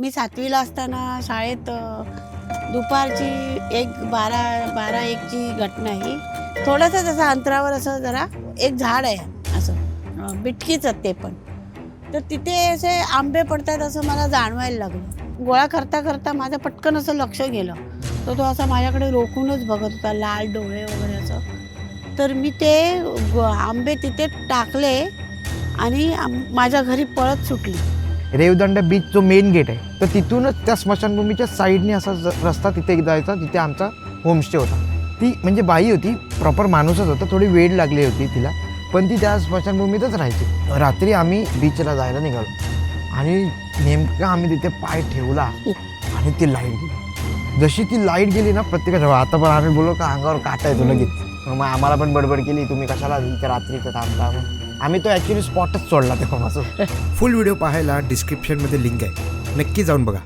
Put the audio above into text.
मी 7वीला असताना शाळेत दुपारची 12-1ची घटना ही थोडंसं जसं अंतरावर असं जरा एक झाड आहे असं बिटकीचं ते पण, तर तिथे असे आंबे पडतात असं मला जाणवायला लागलं. गोळा करता करता माझं पटकन असं लक्ष गेलं, तर तो असा माझ्याकडे रोखूनच बघत होता, लाल डोळे वगैरे असं. तर मी ते आंबे तिथे टाकले आणि माझ्या घरी पळत सुटली. रेवदंडा बीच जो मेन गेट आहे, तर तिथूनच त्या स्मशानभूमीच्या साईडने असा रस्ता तिथे जायचा, तिथे आमचा होमस्टे होता. ती म्हणजे बाई होती, प्रॉपर माणूसच होता, थोडी वेळ लागली होती तिला, पण ती त्या स्मशानभूमीतच राहायची. रात्री आम्ही बीचला जायला निघालो आणि नेमकं आम्ही तिथे पाय ठेवला आणि ती लाईट गेली. जशी ती लाईट गेली ना, प्रत्येकाच्या आता पण आम्ही बोललो का अंगावर काटा येतो लगेच. मग आम्हाला पण बडबड केली, तुम्ही कशाला इथे रात्रीचं थांबता. आम्ही तो ॲक्च्युली स्पॉटच सोडला तेव्हापासून. फुल व्हिडिओ पाहायला डिस्क्रिप्शनमध्ये लिंक आहे, नक्की जाऊन बघा.